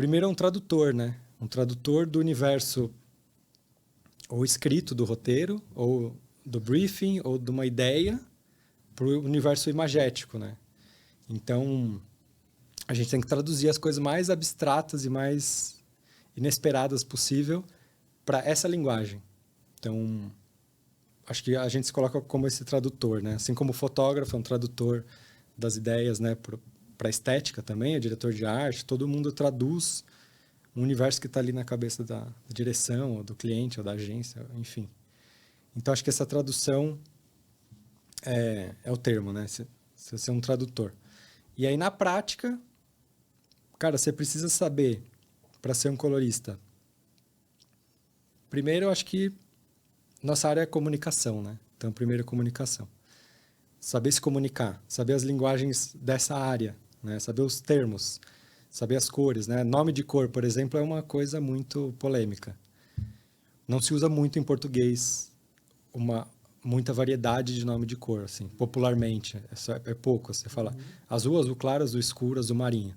Primeiro é um tradutor, né? Um tradutor do universo ou escrito do roteiro, ou do briefing, ou de uma ideia para o universo imagético, né? Então, a gente tem que traduzir as coisas mais abstratas e mais inesperadas possível para essa linguagem. Então, acho que a gente se coloca como esse tradutor, né? Assim como o fotógrafo é um tradutor das ideias, né? Para a estética também, é diretor de arte, todo mundo traduz um universo que está ali na cabeça da direção, ou do cliente, ou da agência, enfim. Então, acho que essa tradução é o termo, né? Você é um tradutor. E aí, na prática, cara, você precisa saber, para ser um colorista, primeiro, eu acho que nossa área é comunicação, né? Então, primeiro, comunicação. Saber se comunicar, saber as linguagens dessa área, né? Saber os termos, saber as cores, né? Nome de cor, por exemplo, é uma coisa muito polêmica. Não se usa muito em português muita variedade de nome de cor, assim, popularmente. É pouco. Você fala azul, azul claro, azul escuro, azul marinho.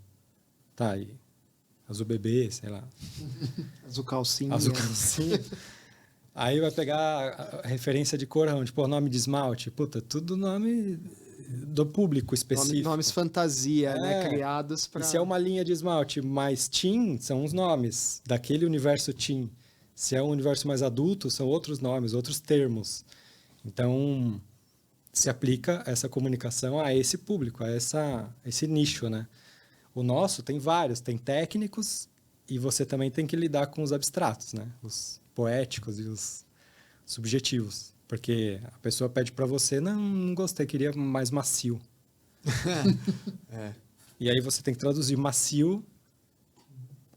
Tá, e azul bebê, sei lá. Azul calcinha. Azul calcinha. Aí vai pegar a referência de cor, tipo, nome de esmalte. Puta, tudo nome do público específico. Nomes fantasia, né? Criados para... E se é uma linha de esmalte mais teen, são os nomes daquele universo teen. Se é um universo mais adulto, são outros nomes, outros termos. Então, se aplica essa comunicação a esse público, a esse nicho, né? O nosso tem vários, tem técnicos e você também tem que lidar com os abstratos, né? Os poéticos e os subjetivos. Porque a pessoa pede para você, não gostei, queria mais macio. E aí você tem que traduzir macio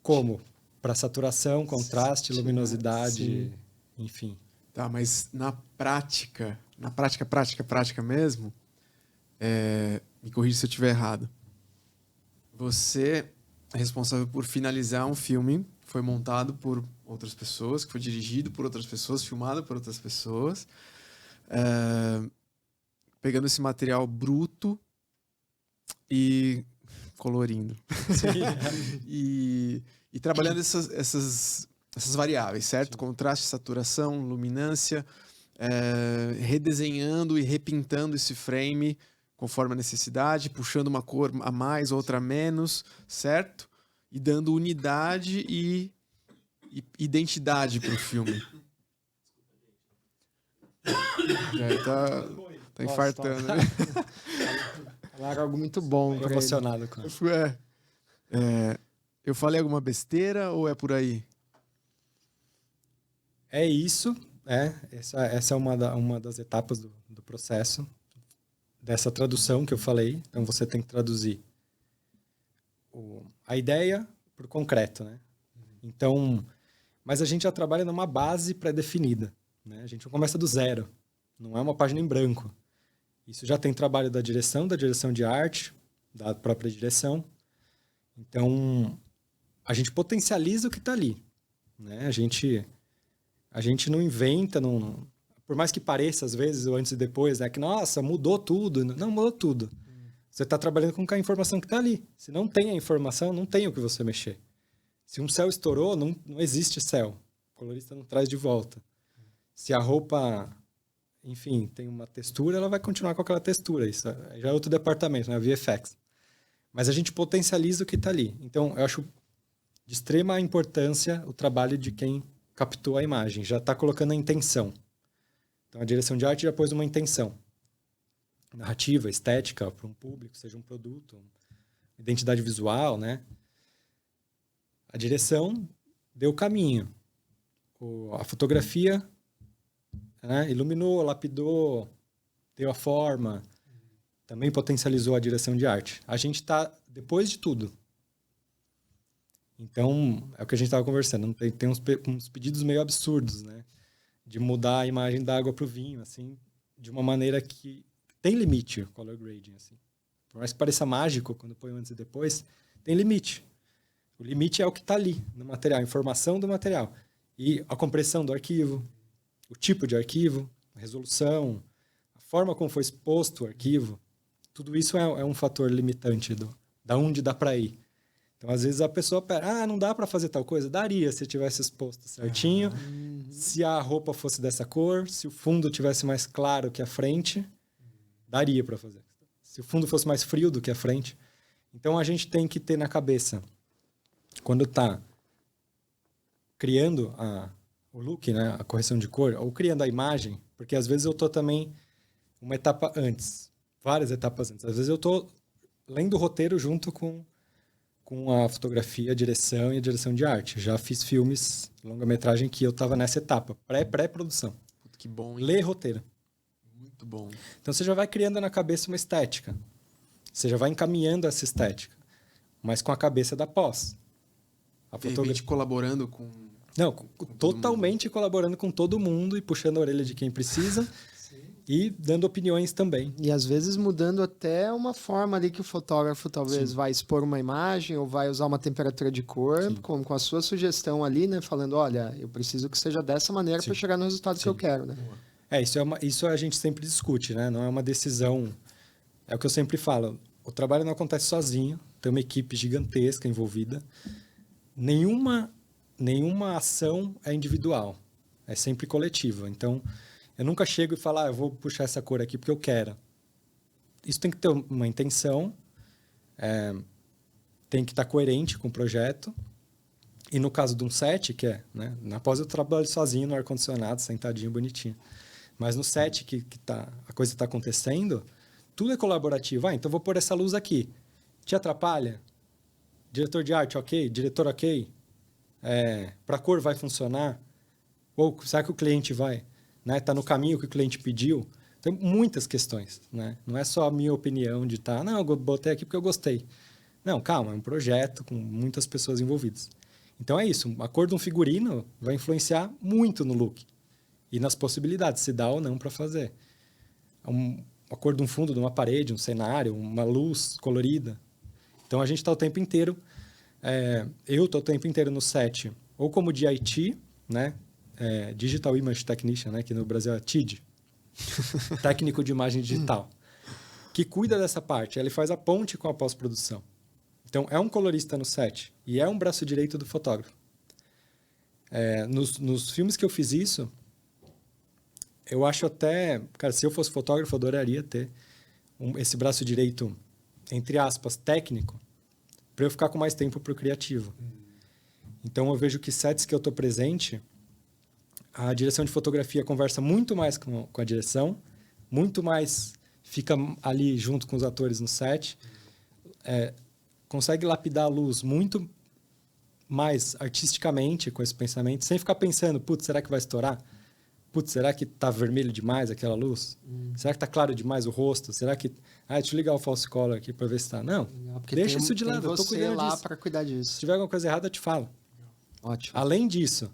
como? Para saturação, contraste, luminosidade, enfim. Tá, mas na prática mesmo, me corrija se eu estiver errado. Você é responsável por finalizar um filme que foi montado por outras pessoas, que foi dirigido por outras pessoas, filmado por outras pessoas, pegando esse material bruto e colorindo. e trabalhando essas variáveis, certo? Sim. Contraste, saturação, luminância, redesenhando e repintando esse frame conforme a necessidade, puxando uma cor a mais, outra a menos, certo? E dando unidade e identidade para o filme. Tá infartando. Era algo muito bom. Tô emocionado com isso. Eu falei alguma besteira ou é por aí? É isso. Essa é uma das etapas do processo. Dessa tradução que eu falei. Então, você tem que traduzir a ideia para o concreto, né? Então, mas a gente já trabalha numa base pré-definida, né? A gente não começa do zero. Não é uma página em branco. Isso já tem trabalho da direção de arte, da própria direção. Então, a gente potencializa o que está ali, né? A gente não inventa, por mais que pareça, às vezes, o antes e depois, né? Que, nossa, mudou tudo. Não mudou tudo. Você está trabalhando com a informação que está ali. Se não tem a informação, não tem o que você mexer. Se um céu estourou, não existe céu. O colorista não traz de volta. Se a roupa, enfim, tem uma textura, ela vai continuar com aquela textura. Isso já é outro departamento, né? VFX. Mas a gente potencializa o que está ali. Então, eu acho de extrema importância o trabalho de quem captou a imagem. Já está colocando a intenção. Então, a direção de arte já pôs uma intenção. Narrativa, estética, para um público, seja um produto, identidade visual, né? A direção deu o caminho. A fotografia, né? Iluminou, lapidou, deu a forma, também potencializou a direção de arte. A gente está depois de tudo. Então, é o que a gente estava conversando. Tem uns pedidos meio absurdos, né? De mudar a imagem da água para o vinho, assim, de uma maneira que tem limite o color grading, assim. Por mais que pareça mágico quando põe antes e depois, tem limite. O limite é o que está ali no material, a informação do material. E a compressão do arquivo, o tipo de arquivo, a resolução, a forma como foi exposto o arquivo, tudo isso é um fator limitante da onde dá para ir. Então, às vezes, a pessoa pega, não dá para fazer tal coisa? Daria, se tivesse exposto certinho, se a roupa fosse dessa cor, se o fundo tivesse mais claro que a frente, daria para fazer. Se o fundo fosse mais frio do que a frente. Então, a gente tem que ter na cabeça, quando está criando o look, né, a correção de cor, ou criando a imagem, porque às vezes eu estou também uma etapa antes, várias etapas antes. Às vezes eu estou lendo o roteiro junto com a fotografia, a direção e a direção de arte. Já fiz filmes, longa-metragem, que eu estava nessa etapa, pré-produção. Puta, que bom, hein? Ler roteiro. Muito bom. Então você já vai criando na cabeça uma estética. Você já vai encaminhando essa estética, mas com a cabeça da pós. A De repente colaborando com... Não, totalmente colaborando com todo mundo e puxando a orelha de quem precisa e dando opiniões também. E às vezes mudando até uma forma ali que o fotógrafo talvez vai expor uma imagem ou vai usar uma temperatura de cor com a sua sugestão ali, né? Falando, olha, eu preciso que seja dessa maneira para chegar no resultado que eu quero, né? Isso a gente sempre discute, né? Não é uma decisão... É o que eu sempre falo. O trabalho não acontece sozinho. Tem uma equipe gigantesca envolvida. Nenhuma ação é individual. É sempre coletiva. Então, eu nunca chego e falo, eu vou puxar essa cor aqui porque eu quero. Isso tem que ter uma intenção, tem que estar coerente com o projeto. E no caso de um set, que é, né, na pós eu trabalho sozinho no ar-condicionado, sentadinho, bonitinho. Mas no set que a coisa está acontecendo, tudo é colaborativo. Então, vou pôr essa luz aqui. Te atrapalha? Diretor de arte, ok? Diretor, ok? Para a cor vai funcionar? Ou será que o cliente vai? Tá no caminho que o cliente pediu? Tem muitas questões, né? Não é só a minha opinião de não, eu botei aqui porque eu gostei. Não, calma, é um projeto com muitas pessoas envolvidas. Então é isso, a cor de um figurino vai influenciar muito no look e nas possibilidades, se dá ou não para fazer. A cor de um fundo de uma parede, um cenário, uma luz colorida. Então a gente está o tempo inteiro, eu estou o tempo inteiro no set, ou como DIT, né? Digital Image Technician, né? Que no Brasil é TID, técnico de imagem digital, que cuida dessa parte. Ele faz a ponte com a pós-produção. Então, é um colorista no set e é um braço direito do fotógrafo. Nos filmes que eu fiz isso, eu acho até... Cara, se eu fosse fotógrafo, eu adoraria ter esse braço direito, entre aspas, técnico, para eu ficar com mais tempo para o criativo. Então, eu vejo que sets que eu estou presente... A direção de fotografia conversa muito mais com a direção, muito mais fica ali junto com os atores no set, consegue lapidar a luz muito mais artisticamente com esse pensamento, sem ficar pensando, putz, será que vai estourar? Putz, será que tá vermelho demais aquela luz? Será que tá claro demais o rosto? Será que... deixa eu ligar o false color aqui para ver se tá... Não, deixa isso de lado, eu tô cuidando lá disso. para cuidar disso. Se tiver alguma coisa errada, eu te falo. Ótimo. Além disso,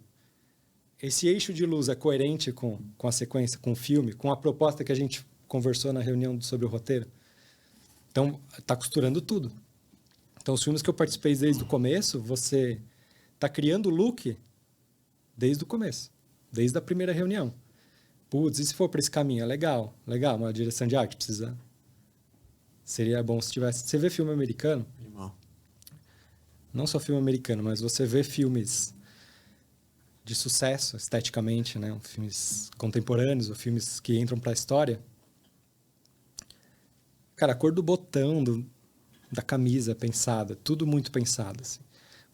esse eixo de luz é coerente com a sequência, com o filme, com a proposta que a gente conversou na reunião sobre o roteiro? Então, está costurando tudo. Então, os filmes que eu participei desde o começo, você está criando o look desde o começo, desde a primeira reunião. Putz, e se for para esse caminho? É legal, uma direção de arte precisa... Seria bom se tivesse... Você vê filme americano? Animal. Não só filme americano, mas você vê filmes... de sucesso esteticamente, né? Filmes contemporâneos ou filmes que entram para a história. Cara, a cor do botão da camisa pensada, tudo muito pensado. Assim.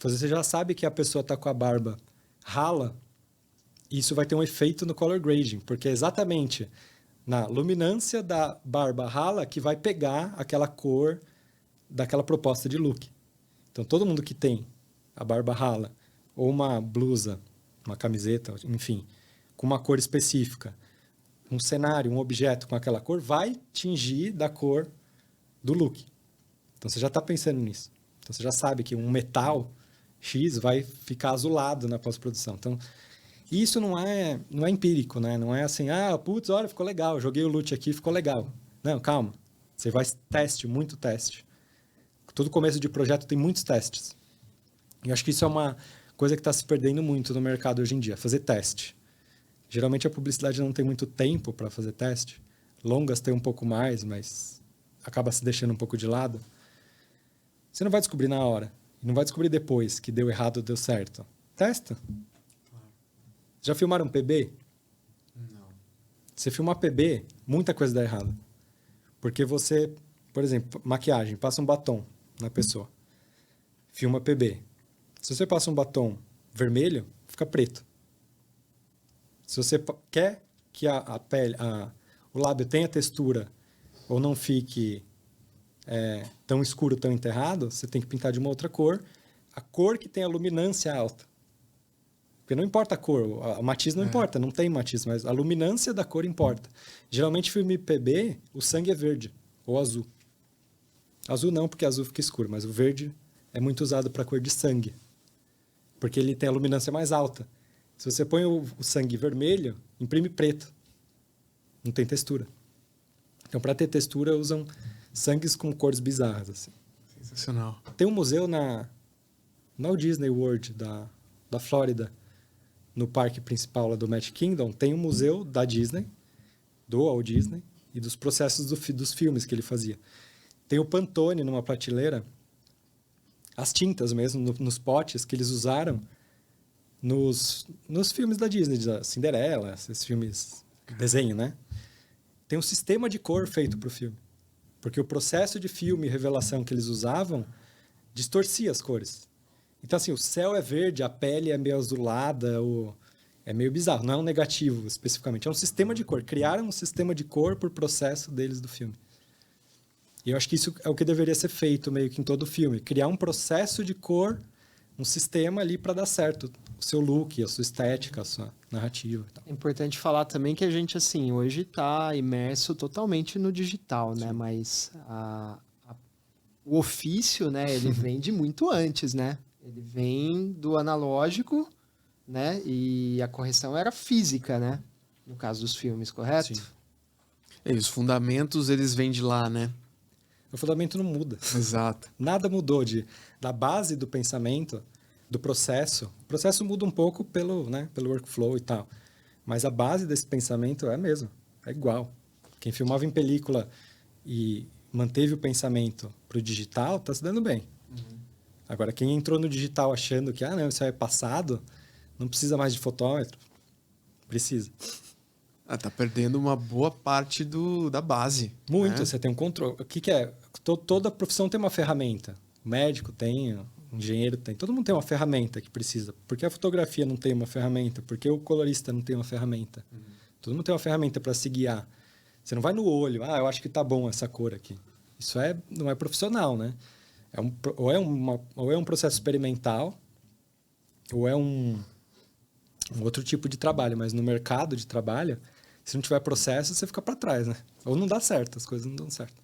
Você já sabe que a pessoa está com a barba rala, e isso vai ter um efeito no color grading, porque é exatamente na luminância da barba rala que vai pegar aquela cor daquela proposta de look. Então, todo mundo que tem a barba rala ou uma blusa, uma camiseta, enfim, com uma cor específica, um cenário, um objeto com aquela cor, vai tingir da cor do look. Então, você já está pensando nisso. Então, você já sabe que um metal X vai ficar azulado na pós-produção. Então, isso não é empírico, né? Não é assim, putz, olha, ficou legal, joguei o loot aqui, ficou legal. Não, calma. Você vai muito teste. Todo começo de projeto tem muitos testes. E eu acho que isso é uma coisa que está se perdendo muito no mercado hoje em dia, fazer teste. Geralmente a publicidade não tem muito tempo para fazer teste. Longas tem um pouco mais, mas acaba se deixando um pouco de lado. Você não vai descobrir na hora E não vai descobrir depois que deu errado ou deu certo. Testa. Já filmaram um PB? Não. Você filmar PB, muita coisa dá errado. Porque você, por exemplo, maquiagem, passa um batom na pessoa. Filma PB. Se você passa um batom vermelho, fica preto. Se você quer que a pele, o lábio tenha textura ou não fique tão escuro, tão enterrado, você tem que pintar de uma outra cor. A cor que tem a luminância alta. Porque não importa a cor, a matiz não importa, não tem matiz, mas a luminância da cor importa. Geralmente, filme PB, o sangue é verde ou azul. Azul não, porque azul fica escuro, mas o verde é muito usado para cor de sangue, porque ele tem a luminância mais alta. Se você põe o sangue vermelho, imprime preto. Não tem textura. Então, para ter textura, usam sangues com cores bizarras. Assim. Sensacional. Tem um museu na Walt Disney World, da Flórida, no parque principal lá do Magic Kingdom, tem um museu da Disney, do Walt Disney, e dos processos dos filmes que ele fazia. Tem o Pantone numa prateleira, as tintas mesmo, nos potes que eles usaram nos filmes da Disney, da Cinderela, esses filmes de desenho, né? Tem um sistema de cor feito para o filme. Porque o processo de filme e revelação que eles usavam distorcia as cores. Então, assim, o céu é verde, a pele é meio azulada, é meio bizarro. Não é um negativo, especificamente. É um sistema de cor. Criaram um sistema de cor por processo deles do filme. E eu acho que isso é o que deveria ser feito meio que em todo filme. Criar um processo de cor, um sistema ali para dar certo. O seu look, a sua estética, a sua narrativa e tal. É importante falar também que a gente, assim, hoje está imerso totalmente no digital, né? Mas o ofício, né? Ele vem de muito antes, né? Ele vem do analógico, né? E a correção era física, né? No caso dos filmes, correto? Sim. E os fundamentos, eles vêm de lá, né? O fundamento não muda. Exato. Nada mudou da base do pensamento, do processo. O processo muda um pouco pelo workflow e tal. Mas a base desse pensamento é a mesma. É igual. Quem filmava em película e manteve o pensamento para o digital, está se dando bem. Uhum. Agora, quem entrou no digital achando que não, isso é passado, não precisa mais de fotômetro. Precisa. Tá perdendo uma boa parte da base. Muito, né? você tem um controle. O que é? Toda profissão tem uma ferramenta. O médico tem, o engenheiro tem. Todo mundo tem uma ferramenta que precisa. Por que a fotografia não tem uma ferramenta? Por que o colorista não tem uma ferramenta? Uhum. Todo mundo tem uma ferramenta para se guiar. Você não vai no olho, eu acho que tá bom essa cor aqui. Isso não é profissional, né? Ou é um processo experimental, ou é um outro tipo de trabalho. Mas no mercado de trabalho, se não tiver processo, você fica para trás, né? Ou não dá certo, as coisas não dão certo.